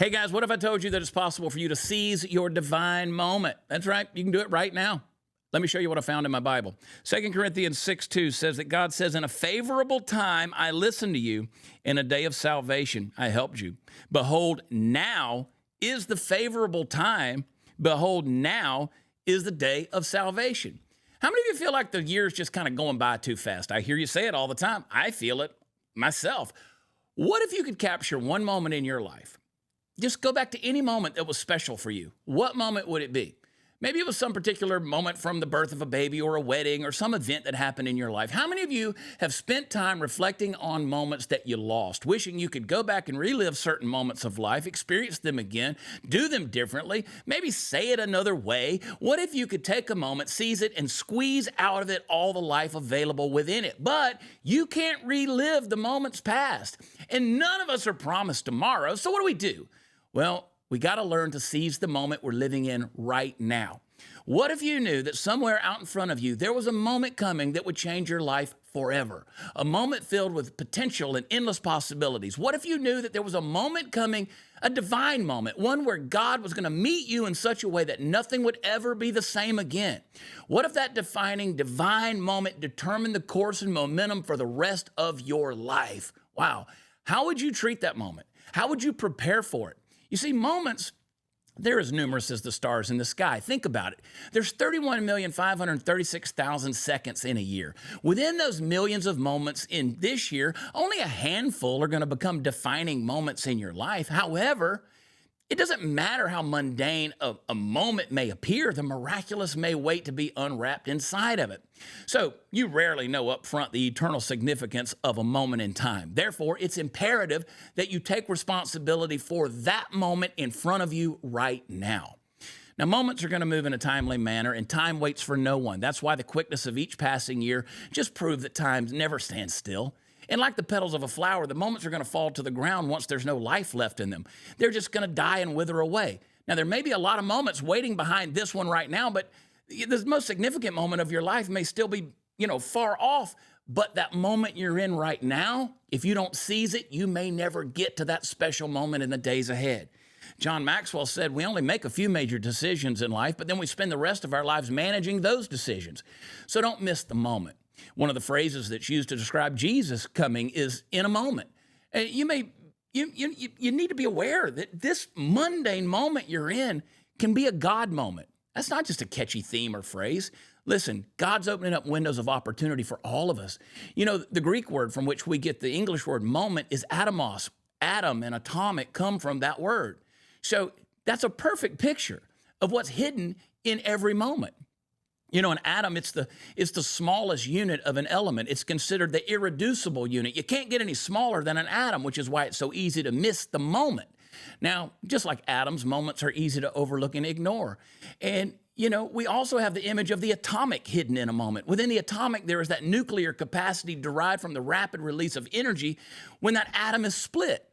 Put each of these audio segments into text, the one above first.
Hey guys, what if I told you that it's possible for you to seize your divine moment? That's right, you can do it right now. Let me show you what I found in my Bible. 2 Corinthians 6:2 says that God says, "In a favorable time I listened to you. In a day of salvation I helped you. Behold, now is the favorable time. Behold, now is the day of salvation." How many of you feel like the year's just kind of going by too fast? I hear you say it all the time. I feel it myself. What if you could capture one moment in your life? Just go back to any moment that was special for you. What moment would it be? Maybe it was some particular moment from the birth of a baby or a wedding or some event that happened in your life. How many of you have spent time reflecting on moments that you lost, wishing you could go back and relive certain moments of life, experience them again, do them differently, maybe say it another way? What if you could take a moment, seize it, and squeeze out of it all the life available within it? But you can't relive the moments past, and none of us are promised tomorrow. So what do? Well, we got to learn to seize the moment we're living in right now. What if you knew that somewhere out in front of you, there was a moment coming that would change your life forever? A moment filled with potential and endless possibilities. What if you knew that there was a moment coming, a divine moment, one where God was going to meet you in such a way that nothing would ever be the same again? What if that defining divine moment determined the course and momentum for the rest of your life? Wow. How would you treat that moment? How would you prepare for it? You see, moments, they're as numerous as the stars in the sky. Think about it. There's 31,536,000 seconds in a year. Within those millions of moments in this year, only a handful are going to become defining moments in your life. However, it doesn't matter how mundane a moment may appear. The miraculous may wait to be unwrapped inside of it. So you rarely know up front the eternal significance of a moment in time. Therefore, it's imperative that you take responsibility for that moment in front of you right now. Now, moments are going to move in a timely manner, and time waits for no one. That's why the quickness of each passing year just proves that time never stands still. And like the petals of a flower, the moments are going to fall to the ground once there's no life left in them. They're just going to die and wither away. Now, there may be a lot of moments waiting behind this one right now, but the most significant moment of your life may still be, far off. But that moment you're in right now, if you don't seize it, you may never get to that special moment in the days ahead. John Maxwell said, "We only make a few major decisions in life, but then we spend the rest of our lives managing those decisions." So don't miss the moment. One of the phrases that's used to describe Jesus coming is "in a moment." You need to be aware that this mundane moment you're in can be a God moment. That's not just a catchy theme or phrase. Listen, God's opening up windows of opportunity for all of us. The Greek word from which we get the English word moment is atomos. Atom and atomic come from that word. So that's a perfect picture of what's hidden in every moment. An atom, it's the smallest unit of an element. It's considered the irreducible unit. You can't get any smaller than an atom, which is why it's so easy to miss the moment. Now, just like atoms, moments are easy to overlook and ignore. And, we also have the image of the atomic hidden in a moment. Within the atomic, there is that nuclear capacity derived from the rapid release of energy when that atom is split.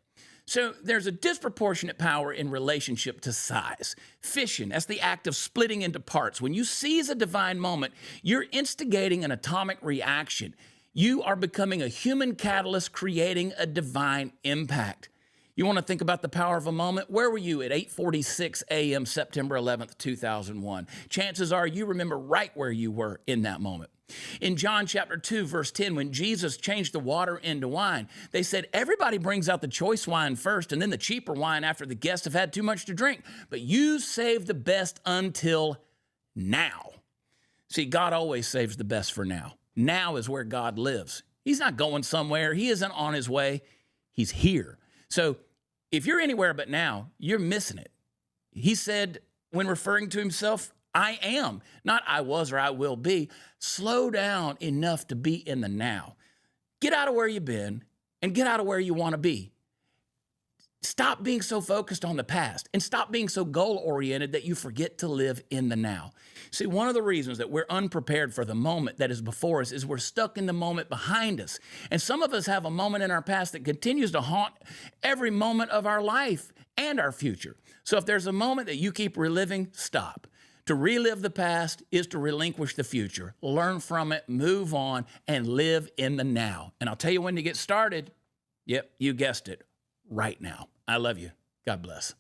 So there's a disproportionate power in relationship to size. Fission, that's the act of splitting into parts. When you seize a divine moment, you're instigating an atomic reaction. You are becoming a human catalyst creating a divine impact. You want to think about the power of a moment? Where were you at 8:46 a.m. September 11th, 2001? Chances are you remember right where you were in that moment. In John chapter 2, verse 10, when Jesus changed the water into wine, they said, "Everybody brings out the choice wine first and then the cheaper wine after the guests have had too much to drink. But you saved the best until now." See, God always saves the best for now. Now is where God lives. He's not going somewhere. He isn't on his way. He's here. So if you're anywhere but now, you're missing it. He said, when referring to himself, "I am," not "I was" or "I will be." Slow down enough to be in the now. Get out of where you've been and get out of where you want to be. Stop being so focused on the past and stop being so goal-oriented that you forget to live in the now. See, one of the reasons that we're unprepared for the moment that is before us is we're stuck in the moment behind us. And some of us have a moment in our past that continues to haunt every moment of our life and our future. So if there's a moment that you keep reliving, stop. To relive the past is to relinquish the future. Learn from it, move on, and live in the now. And I'll tell you when to get started. Yep, you guessed it, right now. I love you. God bless.